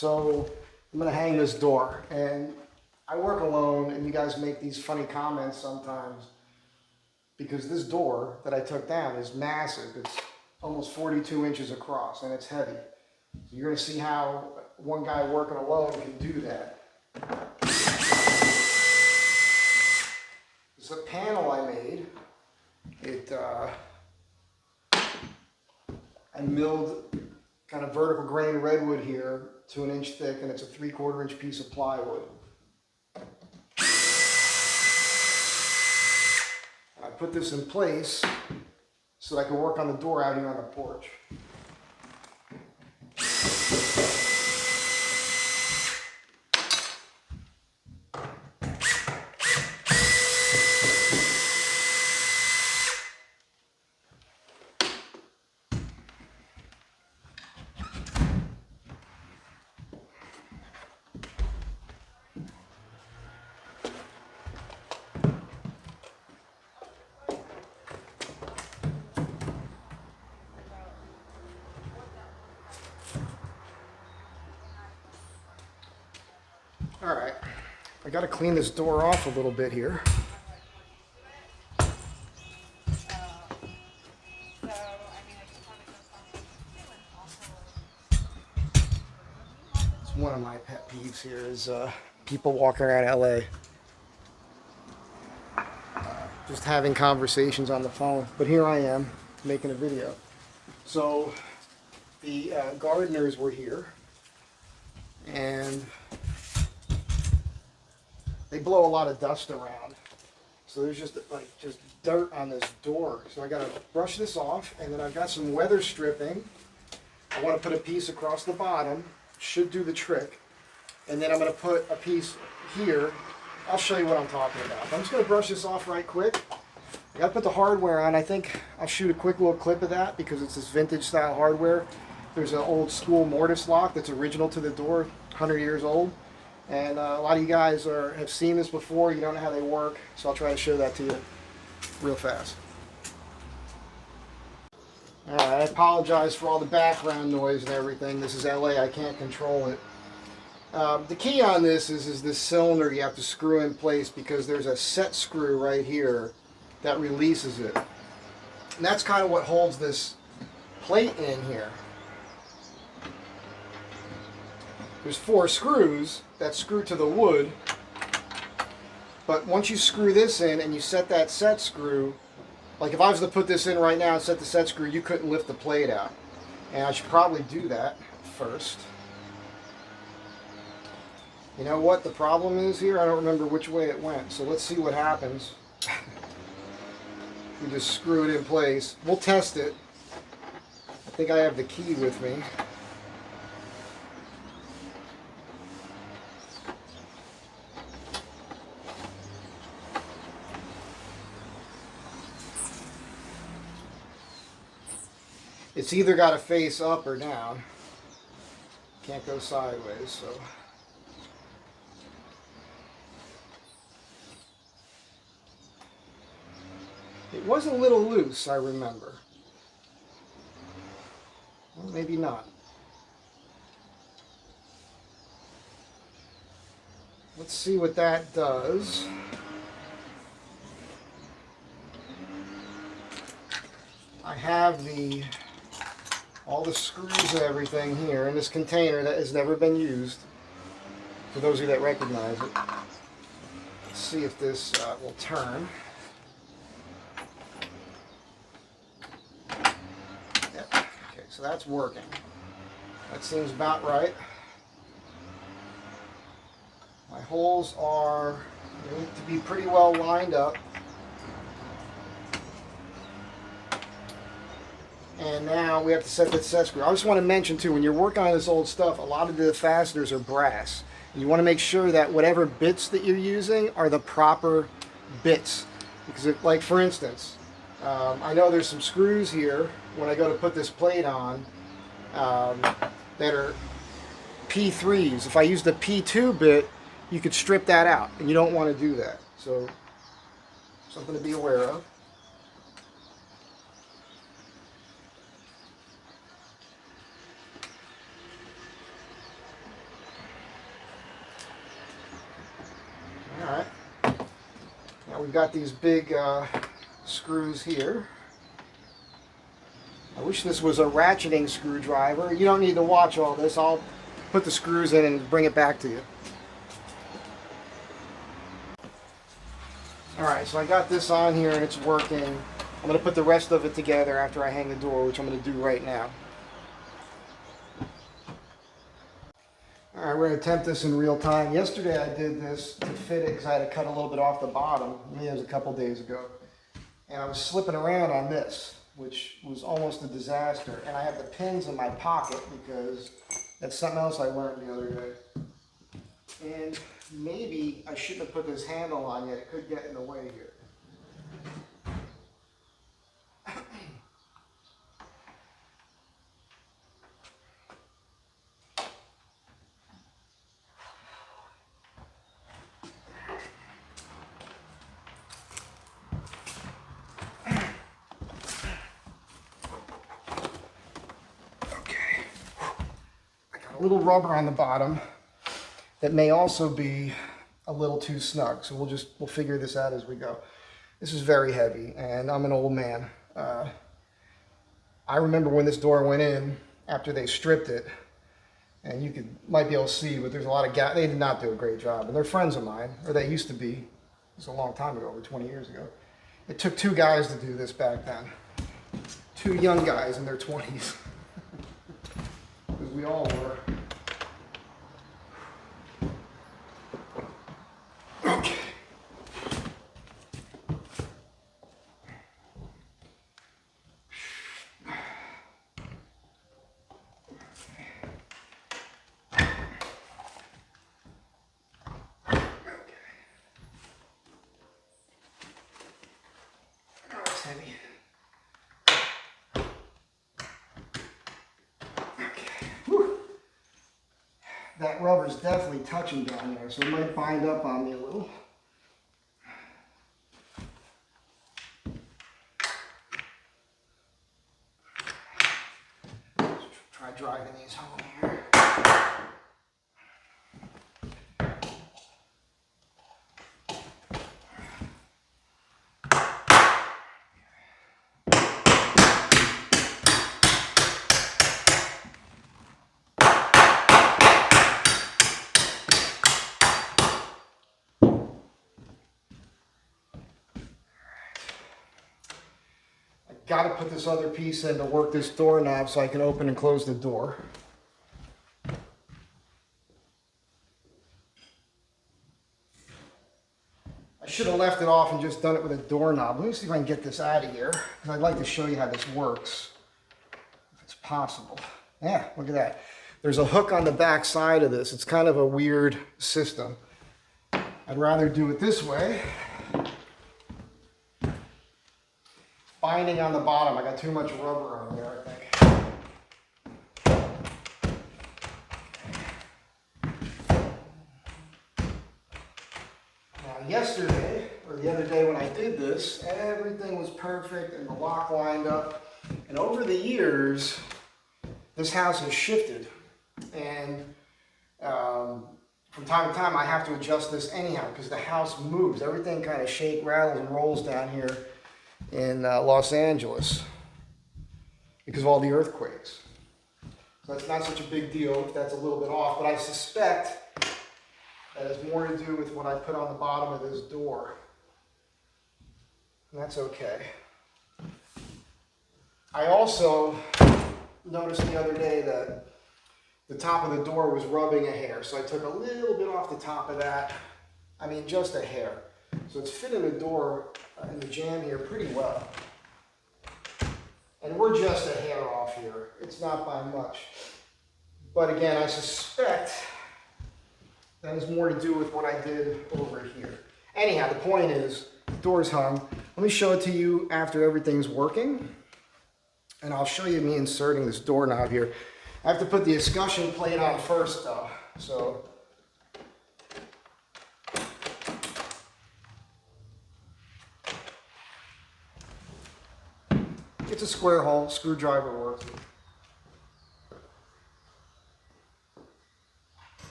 So I'm gonna hang this door, and I work alone, and you guys make these funny comments sometimes because this door that I took down is massive. It's almost 42 inches across, and it's heavy. So you're gonna see how one guy working alone can do that. This is a panel I made. I milled kind of vertical grain redwood here to 1 inch thick, and it's a 3/4 inch piece of plywood. I put this in place so that I can work on the door out here on the porch. All right, I got to clean this door off a little bit here. It's one of my pet peeves here is people walking around LA just having conversations on the phone. But here I am making a video. So the gardeners were here, and they blow a lot of dust around. So there's just dirt on this door. So I gotta brush this off, and then I've got some weather stripping. I wanna put a piece across the bottom, should do the trick. And then I'm gonna put a piece here. I'll show you what I'm talking about. I'm just gonna brush this off right quick. I gotta put the hardware on. I think I'll shoot a quick little clip of that because it's this vintage style hardware. There's an old school mortise lock that's original to the door, 100 years old. And a lot of you guys have seen this before. You don't know how they work, so I'll try to show that to you real fast. All right, I apologize for all the background noise and everything. This is LA, I can't control it. The key on this is this cylinder you have to screw in place because there's a set screw right here that releases it. And that's kind of what holds this plate in here. There's 4 screws that screw to the wood, but once you screw this in and you set that set screw, like if I was to put this in right now and set the set screw, you couldn't lift the plate out. And I should probably do that first. You know what the problem is here? I don't remember which way it went, so let's see what happens. We just screw it in place. We'll test it. I think I have the key with me. It's either got to face up or down. Can't go sideways, so. It was a little loose, I remember. Well, maybe not. Let's see what that does. I have all the screws and everything here in this container that has never been used, for those of you that recognize it. Let's see if this will turn. Yep. Okay, so that's working. That seems about right. My holes need to be pretty well lined up. And now we have to set that set screw. I just want to mention too, when you're working on this old stuff, a lot of the fasteners are brass. And you want to make sure that whatever bits that you're using are the proper bits. Because like for instance, I know there's some screws here when I go to put this plate on that are P3s. If I use the P2 bit, you could strip that out, and you don't want to do that. So something to be aware of. we've got these big screws here. I wish this was a ratcheting screwdriver. You don't need to watch all this. I'll put the screws in and bring it back to you. Alright, so I got this on here and it's working. I'm going to put the rest of it together after I hang the door, which I'm going to do right now. Alright, we're going to attempt this in real time. Yesterday I did this to fit it because I had to cut a little bit off the bottom. Maybe it was a couple days ago. And I was slipping around on this, which was almost a disaster. And I have the pins in my pocket because that's something else I learned the other day. And maybe I shouldn't have put this handle on yet. It could get in the way here. A little rubber on the bottom that may also be a little too snug, so we'll figure this out as we go. This is very heavy and I'm an old man. I remember when this door went in after they stripped it, and you might be able to see, but there's a lot of gaps. They did not do a great job, and they're friends of mine, or they used to be. It was a long time ago, over 20 years ago. It took 2 guys to do this back then. 2 young guys in their 20s. Because we all were. Okay. That's heavy. That rubber's definitely touching down there, so it might bind up on me a little. Let's try driving these home here. Got to put this other piece in to work this doorknob so I can open and close the door. I should have left it off and just done it with a doorknob. Let me see if I can get this out of here, because I'd like to show you how this works, if it's possible. Yeah, look at that. There's a hook on the back side of this. It's kind of a weird system. I'd rather do it this way. Binding on the bottom. I got too much rubber on there, I think. Now yesterday, or the other day when I did this, everything was perfect and the lock lined up. And over the years, this house has shifted. And from time to time I have to adjust this anyhow because the house moves. Everything kind of shakes, rattles, and rolls down here in Los Angeles because of all the earthquakes. So that's not such a big deal if that's a little bit off, but I suspect that has more to do with what I put on the bottom of this door. And that's okay. I also noticed the other day that the top of the door was rubbing a hair, so I took a little bit off the top of that. I mean, just a hair. So it's fitting the door in the jamb here pretty well. And we're just a hair off here. It's not by much. But again, I suspect that has more to do with what I did over here. Anyhow, the point is, the door's hung. Let me show it to you after everything's working. And I'll show you me inserting this doorknob here. I have to put the escutcheon plate on first though. So it's a square hole, screwdriver works.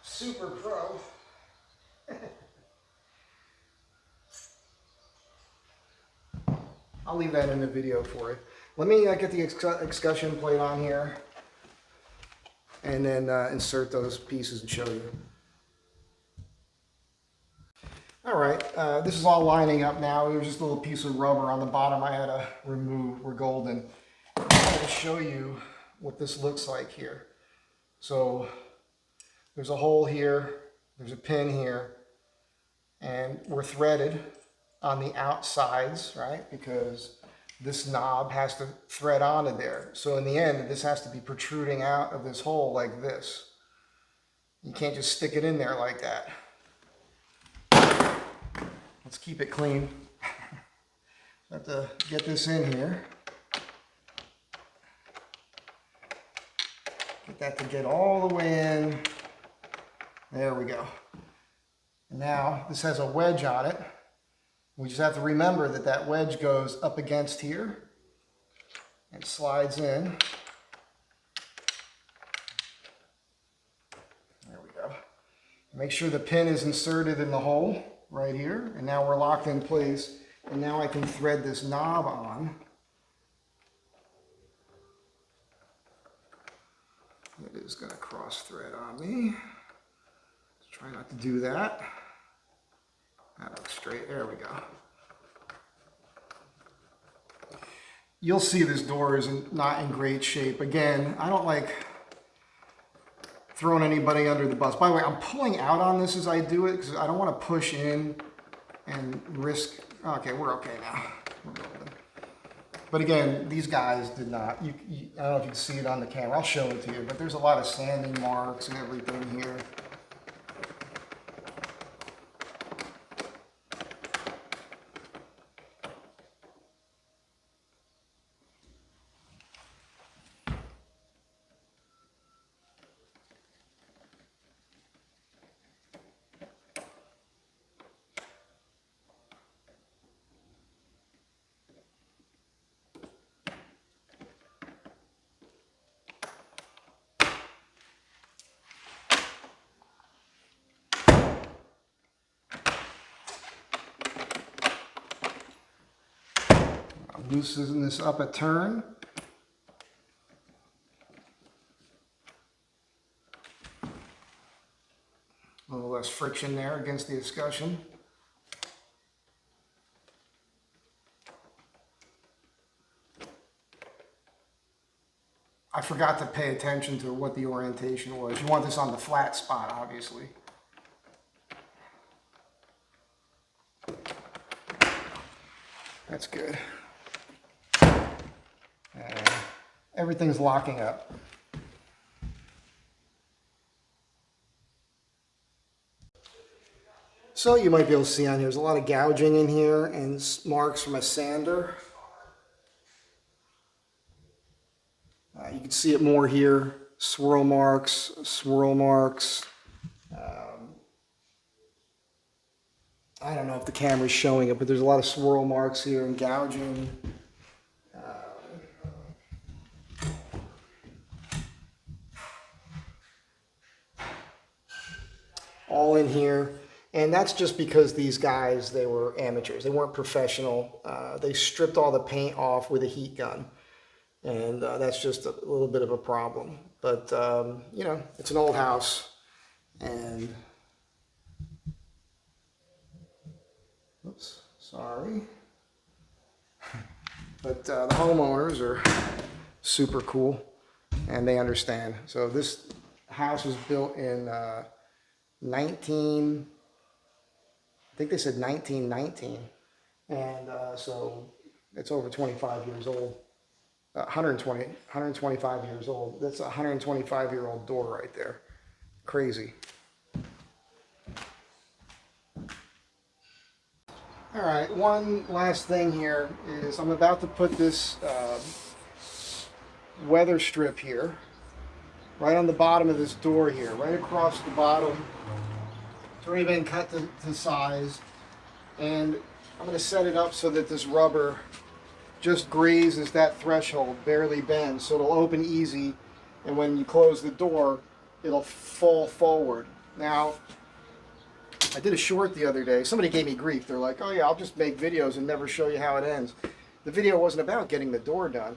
Super pro. I'll leave that in the video for you. Let me get the escutcheon plate on here and then insert those pieces and show you. All right, this is all lining up now. There was just a little piece of rubber on the bottom I had to remove. We're golden. I'm going to show you what this looks like here. So there's a hole here, there's a pin here, and we're threaded on the outsides, right? Because this knob has to thread onto there. So in the end, this has to be protruding out of this hole like this. You can't just stick it in there like that. Let's keep it clean. I have to get this in here. Get that to get all the way in. There we go. And now this has a wedge on it. We just have to remember that that wedge goes up against here and slides in. There we go. Make sure the pin is inserted in the hole right here. And now we're locked in place. And now I can thread this knob on. It is going to cross thread on me. Let's try not to do that. That looks straight. There we go. You'll see this door is not in great shape. Again, I don't like throwing anybody under the bus. By the way, I'm pulling out on this as I do it because I don't want to push in and risk. Okay, we're okay now. We're golden. But again, these guys did not. I don't know if you can see it on the camera. I'll show it to you. But there's a lot of sanding marks and everything here. Loosen this up a turn. A little less friction there against the escutcheon. I forgot to pay attention to what the orientation was. You want this on the flat spot, obviously. That's good. Everything's locking up. So you might be able to see on here, there's a lot of gouging in here and marks from a sander. You can see it more here, swirl marks, swirl marks. I don't know if the camera's showing it, but there's a lot of swirl marks here and gouging. All in here, and that's just because these guys, they were amateurs. They weren't professional. They stripped all the paint off with a heat gun, and that's just a little bit of a problem. But you know, it's an old house, and oops, sorry. But the homeowners are super cool, and they understand. So this house was built in I think they said 1919, and so it's over 25 years old, 125 years old. That's a 125-year-old door right there. Crazy. All right, one last thing here is I'm about to put this weather strip here, right on the bottom of this door here, right across the bottom. It's already been cut to size, and I'm going to set it up so that this rubber just grazes that threshold, barely bends, so it'll open easy, and when you close the door, it'll fall forward. Now, I did a short the other day. Somebody gave me grief. They're like, oh yeah, I'll just make videos and never show you how it ends. the video wasn't about getting the door done.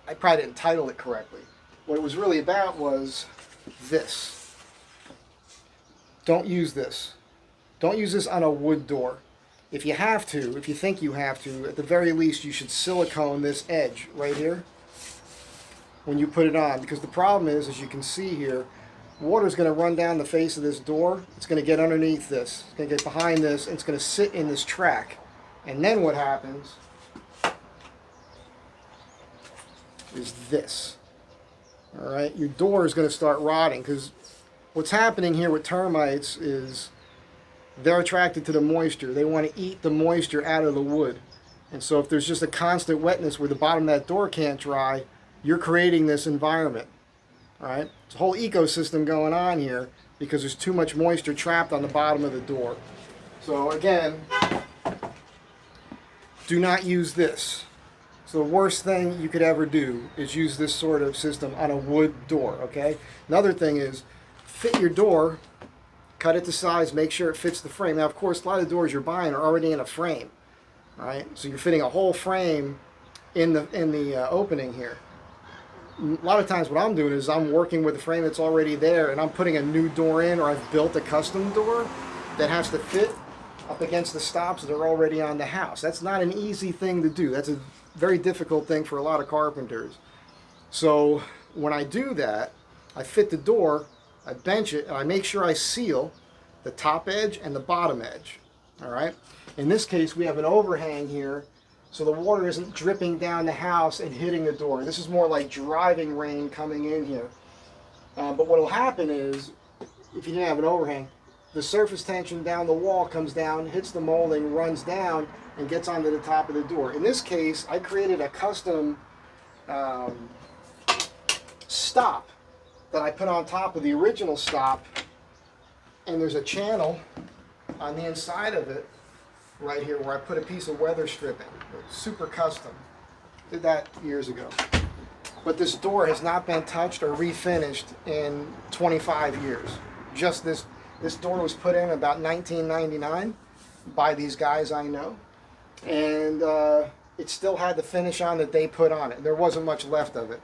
I probably didn't title it correctly. What it was really about was this. Don't use this. Don't use this on a wood door. If you have to, if you think you have to, at the very least you should silicone this edge right here when you put it on. Because the problem is, as you can see here, water is going to run down the face of this door. It's going to get underneath this. It's going to get behind this, and it's going to sit in this track. And then what happens is this. All right, your door is going to start rotting, because what's happening here with termites is they're attracted to the moisture. They want to eat the moisture out of the wood. And so if there's just a constant wetness where the bottom of that door can't dry, you're creating this environment. All right, it's a whole ecosystem going on here because there's too much moisture trapped on the bottom of the door. So again, do not use this. So the worst thing you could ever do is use this sort of system on a wood door, okay? Another thing is, fit your door, cut it to size, make sure it fits the frame. Now, of course, a lot of doors you're buying are already in a frame, right? So you're fitting a whole frame in the opening here. A lot of times what I'm doing is I'm working with a frame that's already there, and I'm putting a new door in, or I've built a custom door that has to fit up against the stops that are already on the house. That's not an easy thing to do. That's a very difficult thing for a lot of carpenters. So when I do that, I fit the door, I bench it, and I make sure I seal the top edge and the bottom edge. All right. In this case, we have an overhang here, so the water isn't dripping down the house and hitting the door. This is more like driving rain coming in here. But what will happen is, if you didn't have an overhang, the surface tension down the wall comes down, hits the molding, runs down, and gets onto the top of the door. In this case, I created a custom stop that I put on top of the original stop, and there's a channel on the inside of it right here where I put a piece of weather stripping. It's super custom. Did that years ago. But this door has not been touched or refinished in 25 years. Just this door was put in about 1999 by these guys I know. And it still had the finish on that they put on it. There wasn't much left of it.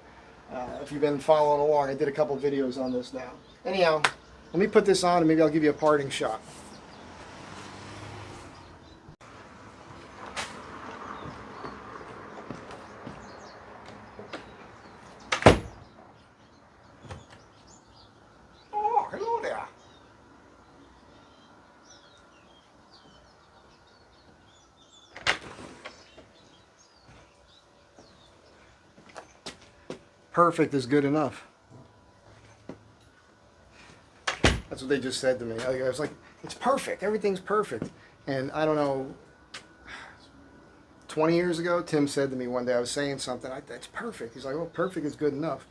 If you've been following along, I did a couple videos on this now. Anyhow, let me put this on and maybe I'll give you a parting shot. Oh, hello there. Perfect is good enough. That's what they just said to me. I was like, it's perfect. Everything's perfect. And I don't know, 20 years ago, Tim said to me one day, I was saying something, it's perfect. He's like, oh, perfect is good enough.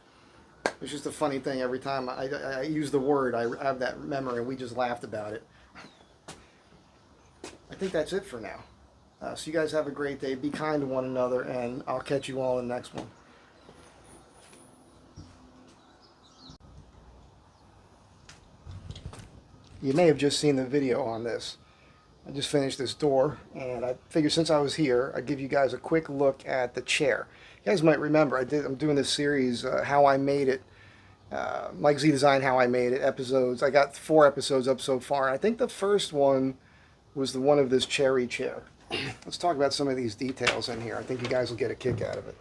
It's just a funny thing. Every time I use the word, I have that memory, and we just laughed about it. I think that's it for now. So you guys have a great day. Be kind to one another, and I'll catch you all in the next one. You may have just seen the video on this. I just finished this door, and I figured since I was here, I'd give you guys a quick look at the chair. You guys might remember, I'm doing this series, How I Made It, Mike Z Design How I Made It episodes. I got 4 episodes up so far, and I think the first one was the one of this cherry chair. Let's talk about some of these details in here. I think you guys will get a kick out of it.